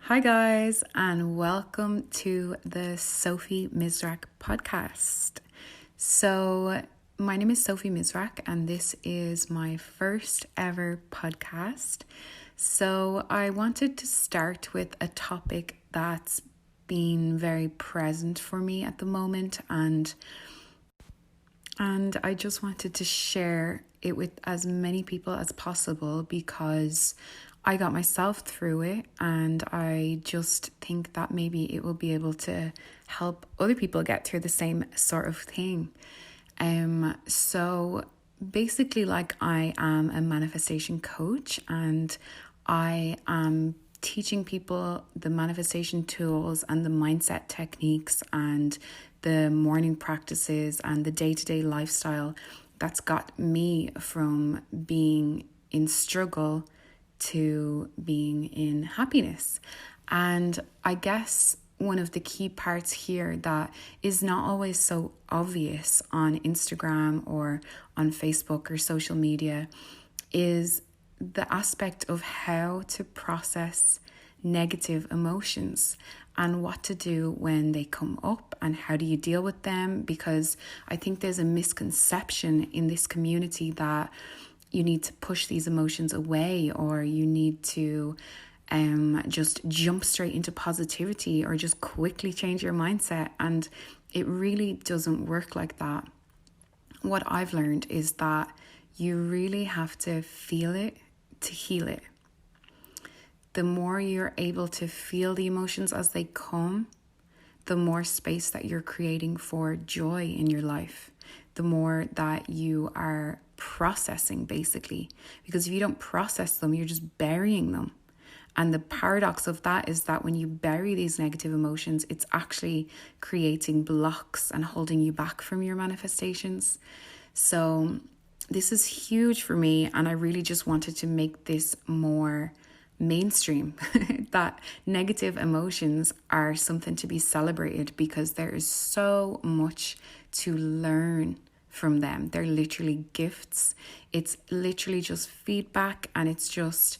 Hi guys, and welcome to the Sophie Mizrak podcast. So, my name is Sophie Mizrak, and this is my first ever podcast. So, I wanted to start with a topic that's been very present for me at the moment, and I just wanted to share it with as many people as possible because I got myself through it, and I just think that maybe it will be able to help other people get through the same sort of thing. So basically, like, I am a manifestation coach, and I am teaching people the manifestation tools and the mindset techniques and the morning practices and the day-to-day lifestyle that's got me from being in struggle to being in happiness. And I guess one of the key parts here that is not always so obvious on Instagram or on Facebook or social media is the aspect of how to process negative emotions and what to do when they come up and how do you deal with them, because I think there's a misconception in this community that you need to push these emotions away, or you need to just jump straight into positivity, or just quickly change your mindset. And it really doesn't work like that. What I've learned is that you really have to feel it to heal it. The more you're able to feel the emotions as they come, the more space that you're creating for joy in your life, the more that you are processing, basically. Because if you don't process them, you're just burying them. And the paradox of that is that when you bury these negative emotions, it's actually creating blocks and holding you back from your manifestations. So this is huge for me, and I really just wanted to make this more mainstream that negative emotions are something to be celebrated, because there is so much to learn from them. They're literally gifts. It's literally just feedback, and it's just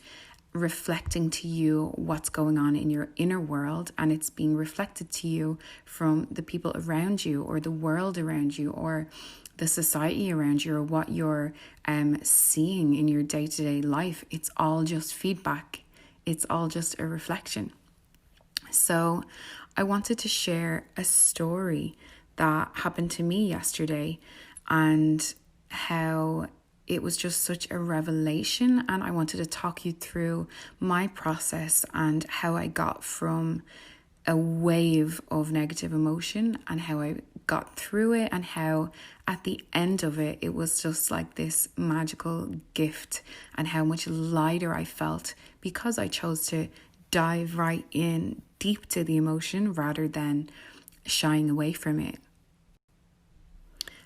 reflecting to you what's going on in your inner world, and it's being reflected to you from the people around you, or the world around you, or the society around you, or what you're seeing in your day-to-day life. It's all just feedback. It's all just a reflection. So I wanted to share a story that happened to me yesterday, and how it was just such a revelation. And I wanted to talk you through my process and how I got from a wave of negative emotion and how I got through it, and how at the end of it, it was just like this magical gift, and how much lighter I felt because I chose to dive right in deep to the emotion rather than shying away from it.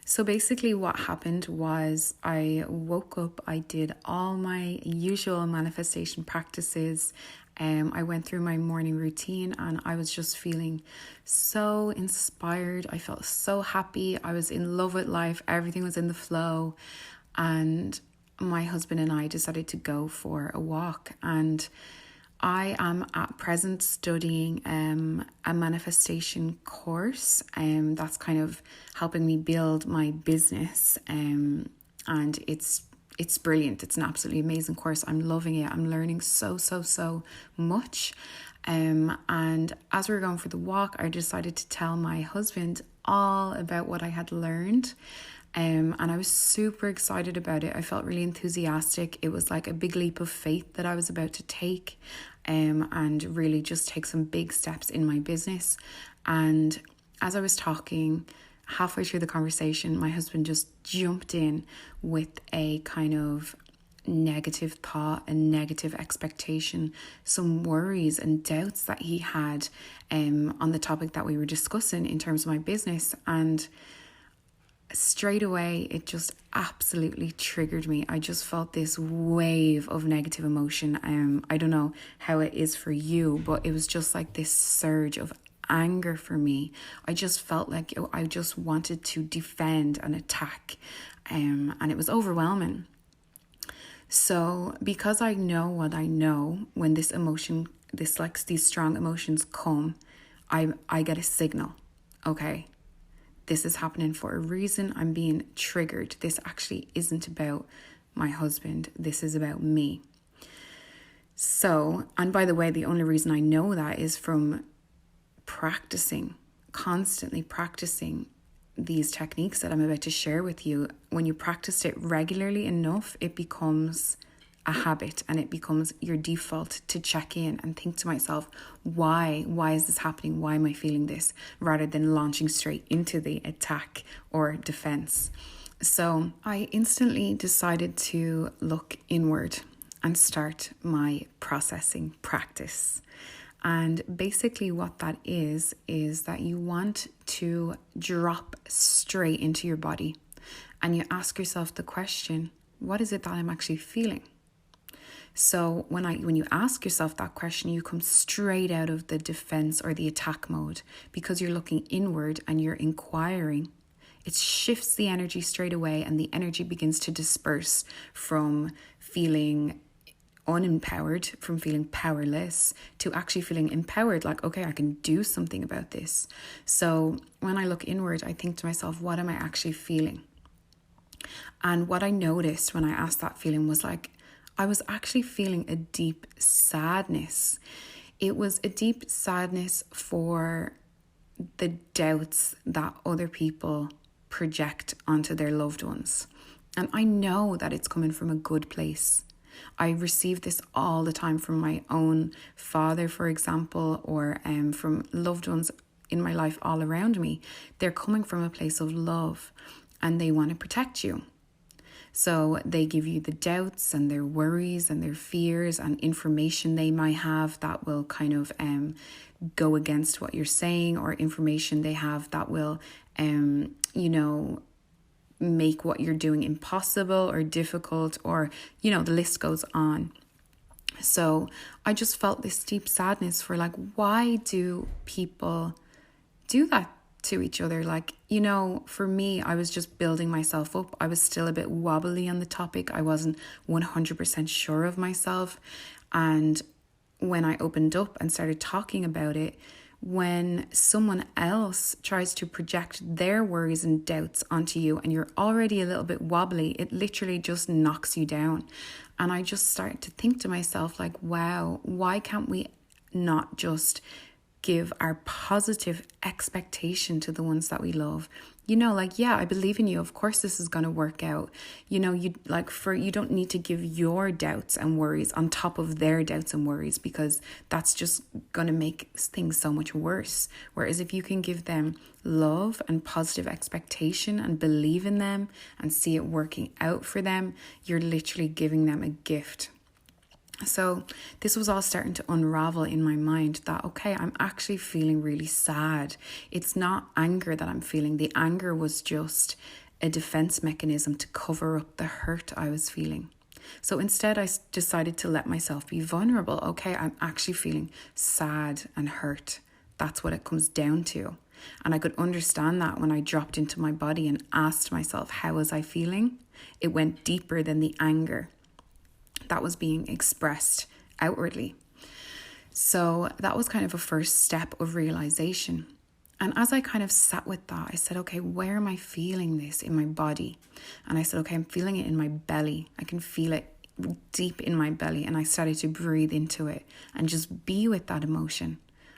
So basically what happened was I woke up, I did all my usual manifestation practices. I went through my morning routine, and I was just feeling so inspired. I felt so happy. I was in love with life. Everything was in the flow. And my husband and I decided to go for a walk. And I am at present studying a manifestation course, that's kind of helping me build my business, and it's brilliant. It's an absolutely amazing course. I'm loving it. I'm learning so much. And as we were going for the walk, I decided to tell my husband all about what I had learned. And I was super excited about it. I felt really enthusiastic. It was like a big leap of faith that I was about to take, and really just take some big steps in my business. And as I was talking, halfway through the conversation, my husband just jumped in with a kind of negative thought, a negative expectation, some worries and doubts that he had on the topic that we were discussing in terms of my business. And straight away, it just absolutely triggered me. I just felt this wave of negative emotion. I don't know how it is for you, but it was just like this surge of anger for me. I just felt like I just wanted to defend and attack, and it was overwhelming. So because I know what I know, when this emotion these strong emotions come, I get a signal. Okay, this is happening for a reason. I'm being triggered. This actually isn't about my husband. This is about me. So, and by the way, the only reason I know that is from constantly practicing these techniques that I'm about to share with you. When you practice it regularly enough, it becomes a habit, and it becomes your default to check in and think to myself, why is this happening? Why am I feeling this? Rather than launching straight into the attack or defense. So I instantly decided to look inward and start my processing practice. And basically what that is that you want to drop straight into your body, and you ask yourself the question, what is it that I'm actually feeling? So when you ask yourself that question, you come straight out of the defense or the attack mode, because you're looking inward and you're inquiring. It shifts the energy straight away, and the energy begins to disperse from feeling unempowered, from feeling powerless, to actually feeling empowered, like, okay, I can do something about this. So when I look inward, I think to myself, what am I actually feeling? And what I noticed when I asked that feeling was like, I was actually feeling a deep sadness. It was a deep sadness for the doubts that other people project onto their loved ones. And I know that it's coming from a good place. I receive this all the time from my own father, for example, or from loved ones in my life all around me. They're coming from a place of love, and they want to protect you. So they give you the doubts and their worries and their fears and information they might have that will kind of go against what you're saying, or information they have that will, make what you're doing impossible or difficult, or, the list goes on. So I just felt this deep sadness for like, why do people do that to each other? Like, for me, I was just building myself up. I was still a bit wobbly on the topic. I wasn't 100% sure of myself. And when I opened up and started talking about it, when someone else tries to project their worries and doubts onto you, and you're already a little bit wobbly, it literally just knocks you down. And I just started to think to myself, like, wow, why can't we not just give our positive expectation to the ones that we love? I believe in you. Of course, this is going to work out. You don't need to give your doubts and worries on top of their doubts and worries, because that's just going to make things so much worse. Whereas if you can give them love and positive expectation and believe in them and see it working out for them, you're literally giving them a gift. So this was all starting to unravel in my mind that, okay, I'm actually feeling really sad. It's not anger that I'm feeling. The anger was just a defense mechanism to cover up the hurt I was feeling. So instead, I decided to let myself be vulnerable. Okay, I'm actually feeling sad and hurt. That's what it comes down to. And I could understand that when I dropped into my body and asked myself, how was I feeling? It went deeper than the anger that was being expressed outwardly. So that was kind of a first step of realization. And as I kind of sat with that, I said, okay, where am I feeling this in my body? And I said, okay, I'm feeling it in my belly. I can feel it deep in my belly. And I started to breathe into it and just be with that emotion.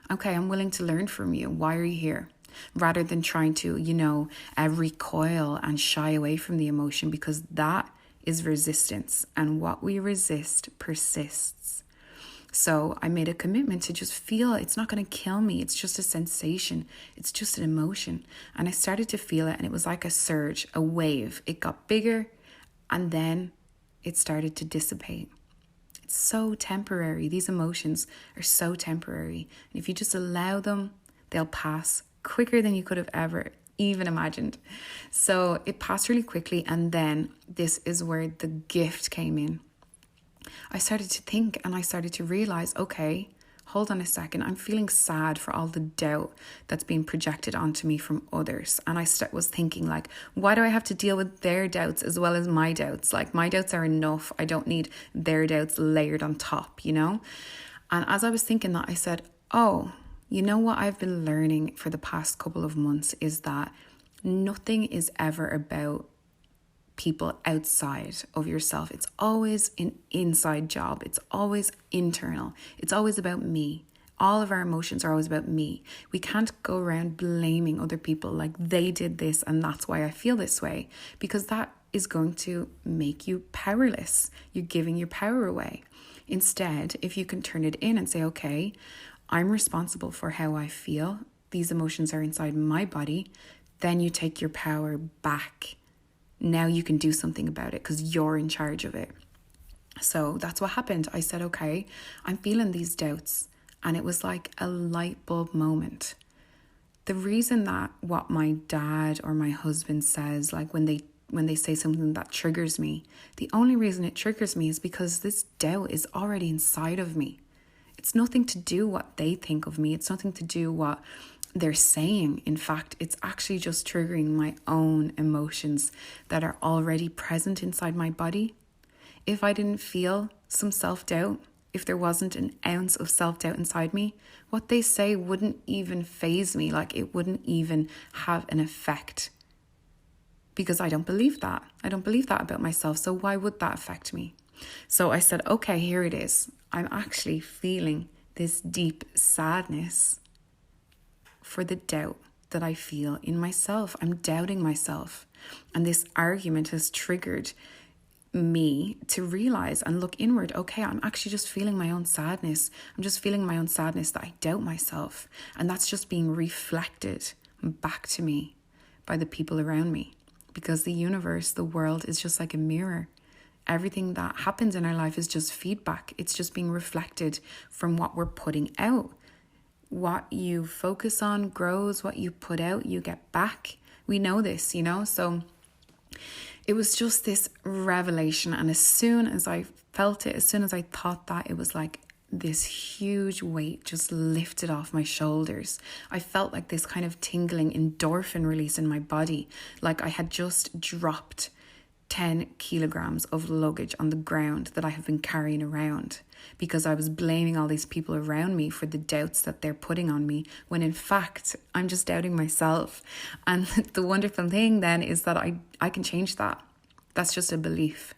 Okay, I'm willing to learn from you. Why are you here? Rather than trying to, recoil and shy away from the emotion, because that is resistance, and what we resist persists. So I made a commitment to just feel it. It's not going to kill me. It's just a sensation. It's just an emotion. And I started to feel it, and it was like a surge, a wave. It got bigger, and then it started to dissipate. It's so temporary. These emotions are so temporary. And if you just allow them, they'll pass quicker than you could have ever even imagined. So it passed really quickly, and then this is where the gift came in. I started to think, and I started to realize, okay, hold on a second, I'm feeling sad for all the doubt that's being projected onto me from others. And I was thinking, like, why do I have to deal with their doubts as well as my doubts? Like, my doubts are enough. I don't need their doubts layered on top, And as I was thinking that, I said, oh, you know what I've been learning for the past couple of months is that nothing is ever about people outside of yourself. It's always an inside job. It's always internal. It's always about me. All of our emotions are always about me. We can't go around blaming other people like they did this and that's why I feel this way, because that is going to make you powerless. You're giving your power away. Instead, if you can turn it in and say, okay, I'm responsible for how I feel. These emotions are inside my body. Then you take your power back. Now you can do something about it because you're in charge of it. So that's what happened. I said, okay, I'm feeling these doubts. And it was like a light bulb moment. The reason that what my dad or my husband says, like when they say something that triggers me, the only reason it triggers me is because this doubt is already inside of me. It's nothing to do what they think of me. It's nothing to do what they're saying. In fact, it's actually just triggering my own emotions that are already present inside my body. If I didn't feel some self-doubt, if there wasn't an ounce of self-doubt inside me, what they say wouldn't even faze me. Like it wouldn't even have an effect. Because I don't believe that. I don't believe that about myself. So why would that affect me? So I said, okay, here it is. I'm actually feeling this deep sadness for the doubt that I feel in myself. I'm doubting myself. And this argument has triggered me to realize and look inward. Okay, I'm actually just feeling my own sadness. I'm just feeling my own sadness that I doubt myself. And that's just being reflected back to me by the people around me. Because the universe, the world is just like a mirror. Everything that happens in our life is just feedback. It's just being reflected from what we're putting out. What you focus on grows, what you put out, you get back. We know this, so it was just this revelation. And as soon as I felt it, as soon as I thought that, it was like this huge weight just lifted off my shoulders. I felt like this kind of tingling endorphin release in my body, like I had just dropped 10 kilograms of luggage on the ground that I have been carrying around because I was blaming all these people around me for the doubts that they're putting on me, when in fact, I'm just doubting myself. And the wonderful thing then is that I can change that. That's just a belief.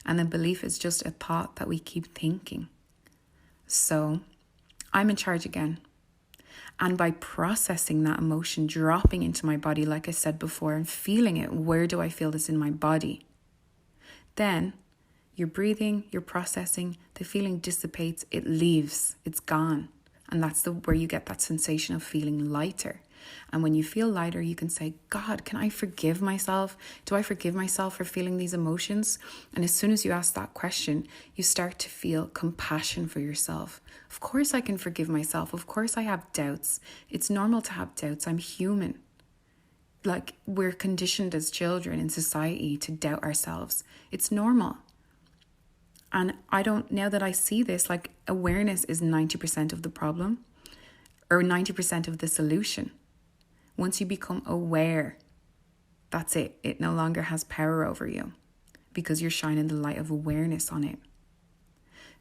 And a belief is just a thought that we keep thinking. So I'm in charge again. And by processing that emotion, dropping into my body, like I said before, and feeling it, where do I feel this in my body? Then you're breathing, you're processing, the feeling dissipates, it leaves, it's gone. And that's where you get that sensation of feeling lighter. And when you feel lighter, you can say, God, can I forgive myself? Do I forgive myself for feeling these emotions? And as soon as you ask that question, you start to feel compassion for yourself. Of course I can forgive myself. Of course I have doubts. It's normal to have doubts. I'm human. Like, we're conditioned as children in society to doubt ourselves. It's normal. And now that I see this, like, awareness is 90% of the problem or 90% of the solution. Once you become aware, that's it. It no longer has power over you because you're shining the light of awareness on it.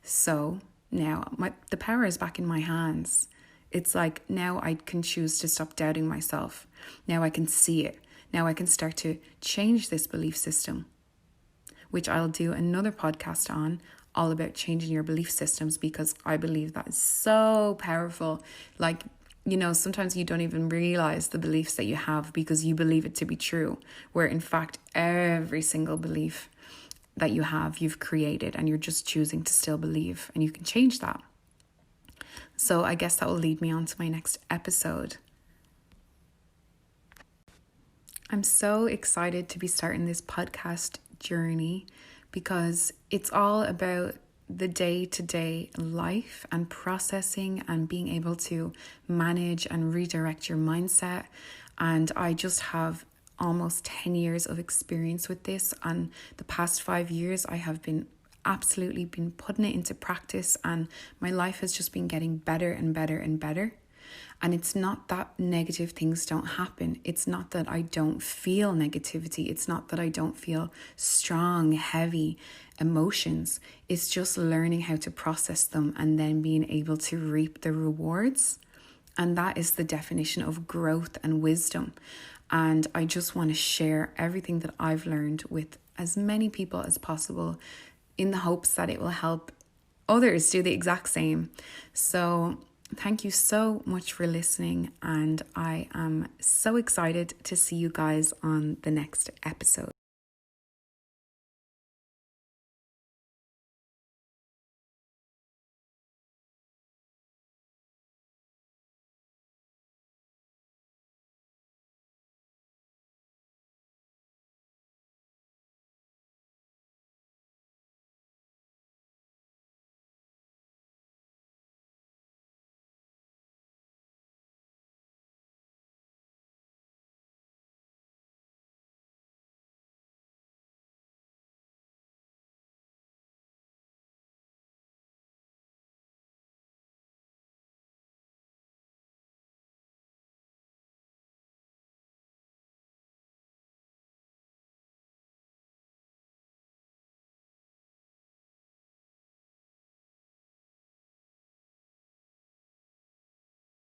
So now the power is back in my hands. It's like now I can choose to stop doubting myself. Now I can see it. Now I can start to change this belief system, which I'll do another podcast on, all about changing your belief systems, because I believe that is so powerful. Like, sometimes you don't even realize the beliefs that you have because you believe it to be true, where in fact every single belief that you have, you've created, and you're just choosing to still believe, and you can change that. So I guess that will lead me on to my next episode. I'm so excited to be starting this podcast journey because it's all about the day-to-day life and processing and being able to manage and redirect your mindset. And I just have almost 10 years of experience with this. And the past 5 years, I have been absolutely putting it into practice, and my life has just been getting better and better and better. And it's not that negative things don't happen. It's not that I don't feel negativity. It's not that I don't feel strong, heavy emotions. It's just learning how to process them and then being able to reap the rewards. And that is the definition of growth and wisdom. And I just want to share everything that I've learned with as many people as possible in the hopes that it will help others do the exact same. So thank you so much for listening. And I am so excited to see you guys on the next episode.